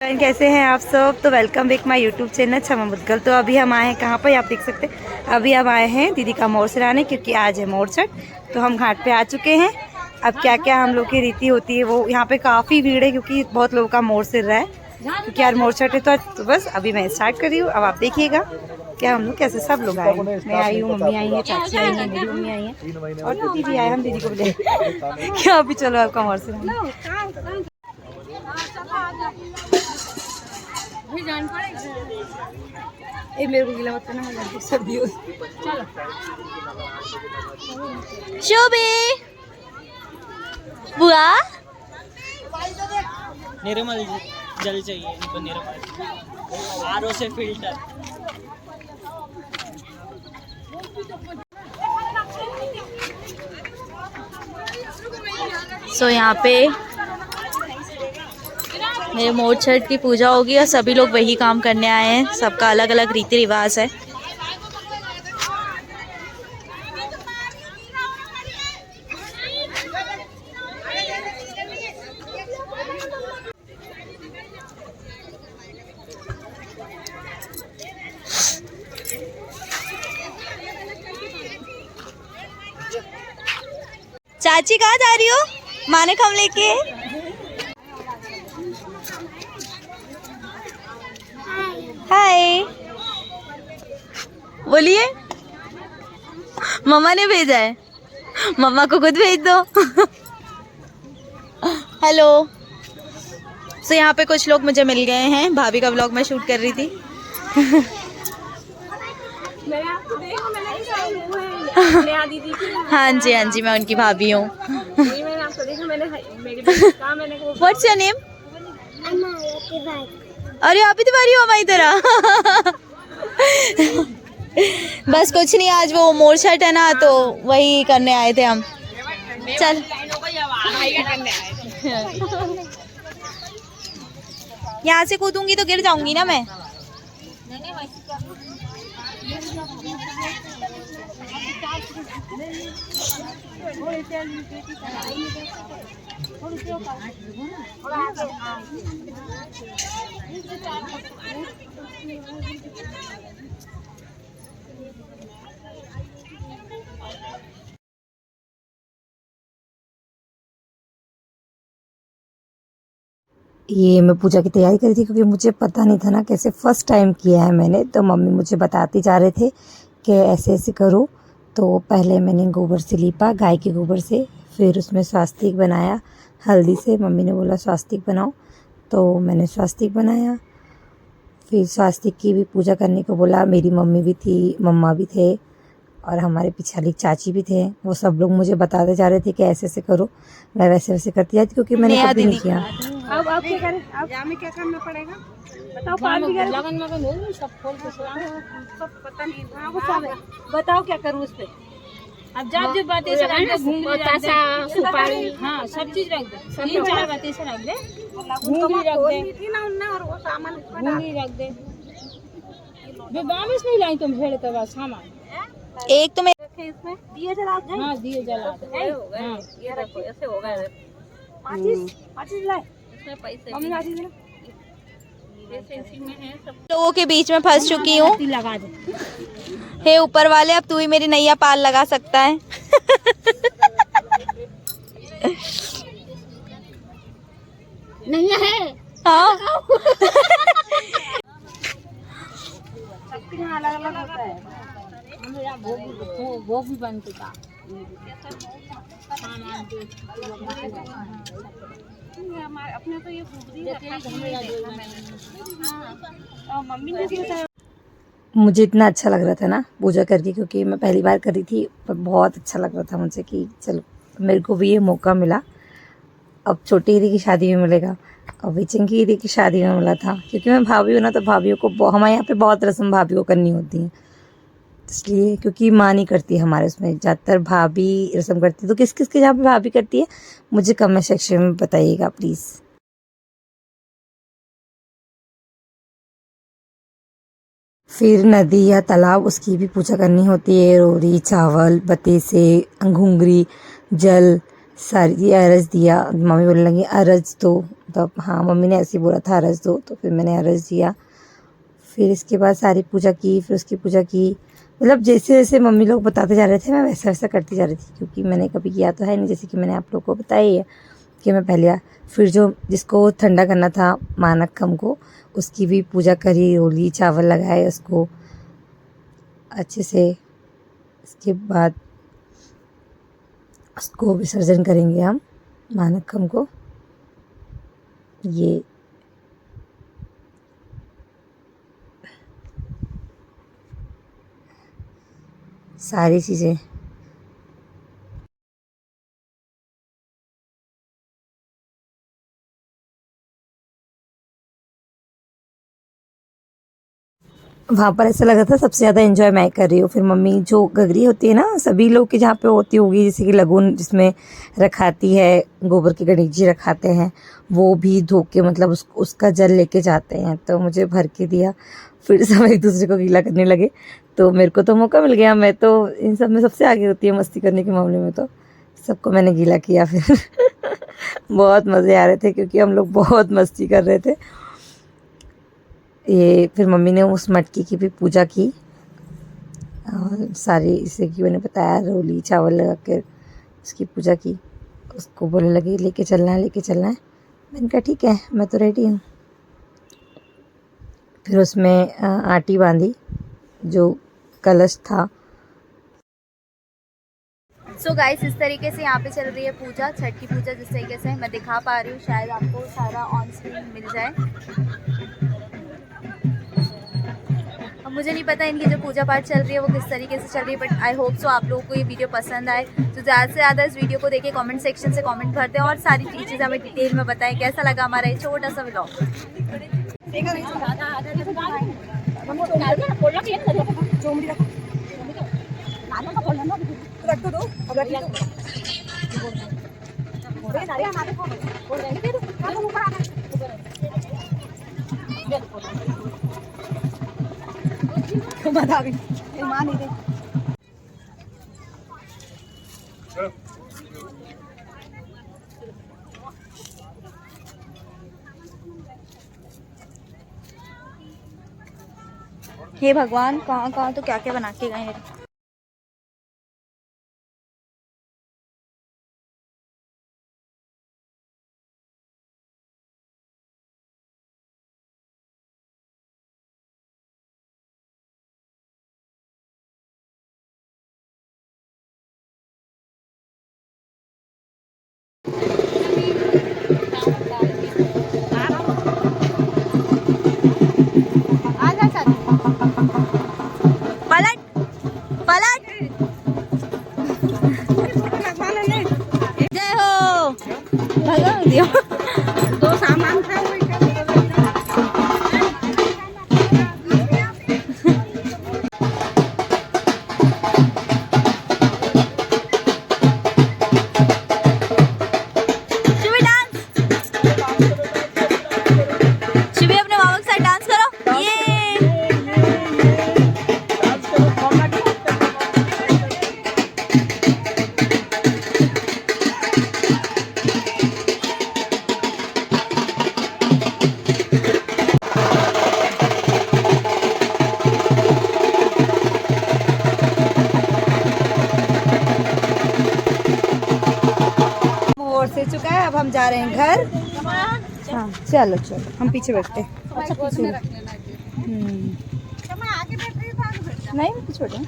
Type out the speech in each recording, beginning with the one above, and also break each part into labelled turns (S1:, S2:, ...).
S1: कैसे हैं आप सब। तो welcome back my YouTube channel छमा मुदगल। तो अभी हम आए हैं कहाँ पर, आप देख सकते हैं। अभी हम आए हैं दीदी का मोर सिराने, क्योंकि आज है मोर छठ। तो हम घाट पे आ चुके हैं। अब क्या क्या हम लोग की रीति होती है वो यहाँ पे काफ़ी भीड़ है, क्योंकि बहुत लोगों का मोर सिर रहा है, क्योंकि यार मोर छठ है। तो बस अभी मैं स्टार्ट कर रही हूँ। अब आप देखिएगा क्या हम लोग कैसे सब लोग आए। मैं आई हूँ, मम्मी आई है, चाची आई है, मेरी मम्मी आई है और दीदी भी आए। हम दीदी को बोले क्या अभी चलो आपका मोर सिराना। मेरे को गीला मत करना, सर्दी हो। चलो शोभे बुआ
S2: निर्मल जल चाहिए इनको, निर्मल आरओ से फिल्टर।
S1: सो यहाँ पे मेरे मोर छठ की पूजा होगी और सभी लोग वही काम करने आए हैं। सबका अलग अलग रीति रिवाज है। चाची कहाँ जा रही हो? माने खम लेके। हाय बोलिए। मम्मा ने भेजा है, मम्मा को खुद भेज दो। हेलो। सो यहाँ पे कुछ लोग मुझे मिल गए हैं। भाभी का व्लॉग मैं शूट कर रही थी। हाँ जी हाँ जी, मैं उनकी भाभी हूँ। What's your name? अरे आप ही तिवारी हो हमारी तरह। बस कुछ नहीं, आज वो मोर छठ है ना, तो वही करने आए थे हम। चल यहाँ से कूदूंगी तो गिर जाऊंगी ना मैं। ये मैं पूजा की तैयारी करी थी, क्योंकि मुझे पता नहीं था ना कैसे, फर्स्ट टाइम किया है मैंने। तो मम्मी मुझे बताते जा रहे थे कि ऐसे ऐसे करो। तो पहले मैंने गोबर से लीपा, गाय के गोबर से, फिर उसमें स्वास्तिक बनाया हल्दी से। मम्मी ने बोला स्वास्तिक बनाओ, तो मैंने स्वास्तिक बनाया। फिर स्वास्तिक की भी पूजा करने को बोला। मेरी मम्मी भी थी, मम्मा भी थे और हमारे पीछे वाली चाची भी थे। वो सब लोग मुझे बताते जा रहे थे कि ऐसे ऐसे करो। मैं वैसे वैसे करती जाती, क्योंकि मैंने कभी नहीं किया।
S3: अब आप क्या करें? अब यहाँ में क्या करना पड़ेगा? बताओ। लगन मगन हो सब खोल के सब पता नहीं। हाँ वो सब है। बताओ क्या करूँ उस पे? अब जब जो बातें से रख दे, बतासा सुपारी, हाँ सब चीज रख दे। तीन चार बातें से रख दे, घूंगी रख दे ना, और वो सामान घूंगी रख दे। जो बामिश नहीं लाई तुम भेड़ का सामान। एक तो मैं इसमें दिए जला दे। हाँ दिए जला दे। हाँ ये देखो ऐसे होगा। पाँच लाए इसमें पैसे। मम्मी आ दीजिए ना। लोगों के बीच में फंस चुकी हूँ। लगा दे। हे ऊपर वाले, अब तू ही मेरी नैया पार लगा सकता है। नैया है। हाँ अलग अलग होता है। भोग भी बन चुका। अपने तो ये मम्मी ने बताया। मुझे इतना अच्छा लग रहा था ना पूजा करके, क्योंकि मैं पहली बार करी थी, पर बहुत अच्छा लग रहा था मुझे कि चलो मेरे को भी ये मौका मिला। अब छोटी दीदी की शादी में मिलेगा, अब चिंकी दीदी की शादी में मिला था। क्योंकि मैं भाभी हूँ ना, तो भाभीयों को हमारे यहाँ पे बहुत रस्म भाभीयों को करनी होती हैं, इसलिए। क्योंकि माँ नहीं करती हमारे उसमें, ज़्यादातर भाभी रस्म करती है। तो किस किस के जहाँ पे भाभी करती है मुझे कमेंट सेक्शन में बताइएगा प्लीज़। फिर नदी या तालाब, उसकी भी पूजा करनी होती है। रोरी, चावल, बतेसे, घुंगरी, जल,
S1: सारी अरज दिया। मम्मी बोलने लगी अरज दो, तो हाँ मम्मी ने ऐसे ही बोला था अरज दो, तो फिर मैंने अरज दिया। फिर इसके बाद सारी पूजा की, फिर उसकी पूजा की। मतलब जैसे जैसे मम्मी लोग बताते जा रहे थे मैं वैसा वैसा करती जा रही थी, क्योंकि मैंने कभी किया तो है नहीं। जैसे कि मैंने आप लोग को बताया ही है कि मैं पहले फिर जो जिसको ठंडा करना था मानक्कम को, उसकी भी पूजा करी, रोली चावल लगाए उसको अच्छे से। इसके बाद उसको विसर्जन करेंगे हम मानक्कम को। ये सारी चीज़ें वहाँ पर ऐसा लगा था सबसे ज़्यादा एंजॉय मैं कर रही हूँ। फिर मम्मी जो गगरी होती है ना सभी लोग के जहाँ पे होती होगी, जैसे कि लगुन जिसमें रखाती है, गोबर के गणेश जी रखाते हैं, वो भी धो के मतलब उसका जल लेके जाते हैं। तो मुझे भर के दिया, फिर सब एक दूसरे को गीला करने लगे, तो मेरे को तो मौका मिल गया। मैं तो इन सब में सबसे आगे होती है मस्ती करने के मामले में, तो सबको मैंने गीला किया। फिर बहुत मज़े आ रहे थे क्योंकि हम लोग बहुत मस्ती कर रहे थे। ये फिर मम्मी ने उस मटकी की भी पूजा की, और सारी जैसे कि मैंने बताया रोली चावल लगा कर उसकी पूजा की। उसको बोलने लगी लेके चलना है, लेके चलना है। मैंने कहा ठीक है मैं तो रेडी हूँ। फिर उसमें आटी बांधी, जो कलश था।
S4: सो गाइस इस तरीके से यहाँ पे चल रही है पूजा, छठ की पूजा। जिस तरीके से मैं दिखा पा रही हूँ, शायद आपको सारा ऑन स्क्रीन मिल जाए। अब मुझे नहीं पता इनकी जो पूजा पाठ चल रही है वो किस तरीके से चल रही है, बट आई होप सो आप लोगों को ये वीडियो पसंद आए। तो ज़्यादा से ज़्यादा इस वीडियो को देखें, कमेंट सेक्शन से कमेंट भरते हैं और सारी चीज़ें हमें डिटेल में बताएं कैसा लगा हमारा ये छोटा सा व्लॉग। हे भगवान, कहाँ कहाँ तो क्या क्या बना के गए हैं। पलट पलट, जय हो भगवान दियो।
S3: दो सामान था
S1: से चुका है, अब हम जा रहे हैं घर। हाँ चलो चलो, हम पीछे बैठते हैं। नहीं पीछे बैठे।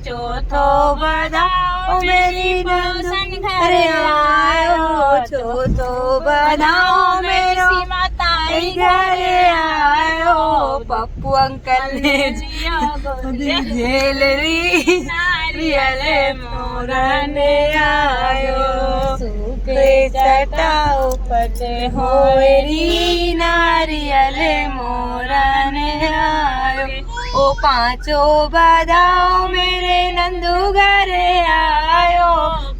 S3: चौथो बधाओ मेरी बसन घरे आयो, चौथो बधाओ मेरी माताई घरे आयो, पप्पू अंकल ने झेलरी नारियल मोरन आयो, सूखे चटाओ पटे होरी नारियल मोरन आयो, ओ पांचों बधाओ मेरे नंदू घरे आयो,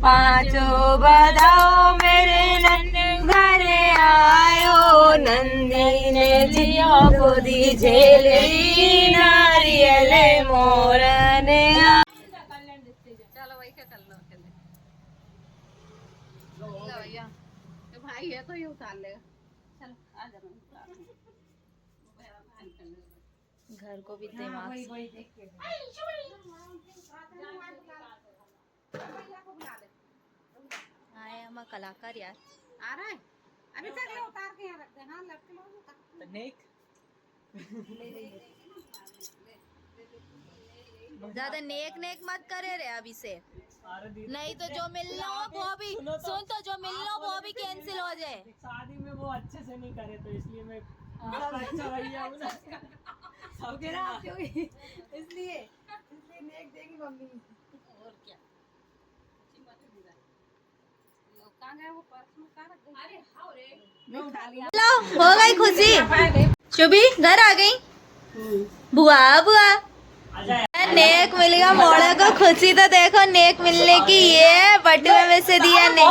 S3: पांचों बधाओ मेरे नंदू घरे आयो, नंदी ने जिया
S4: गोदी झेलरी नारियल मोरने
S3: चलो वही क्या कर लो अकेले भैया तो भाई है तो ये उतार लेगा चलो आ जाना
S4: घर को भी दिमाग से आए हम कलाकार यार
S3: आ रहा है अभी तक ले उतार के यहाँ रख दे हाँ लड़के लोग उतार
S4: ज्यादा नेक नेक मत करे रे अभी से नहीं तो जो मिलना हो वो भी सुन तो जो मिलना हो वो भी कैंसिल हो जाए
S2: शादी में वो अच्छे से नहीं करे तो इसलिए मैं अच्छा भैया हूँ ना सबके
S1: इसलिए नेक देगी मम्मी।
S3: और क्या कहाँ गए वो पर्स में कहाँ रख गए अरे हाउ रे मैं खा लिया
S4: लो हो गई खुशी शुभी घर आ गई बुआ बुआ नेक मिल गया मोड़े को खुशी तो देखो नेक मिलने की ये बटुए में से दिया नहीं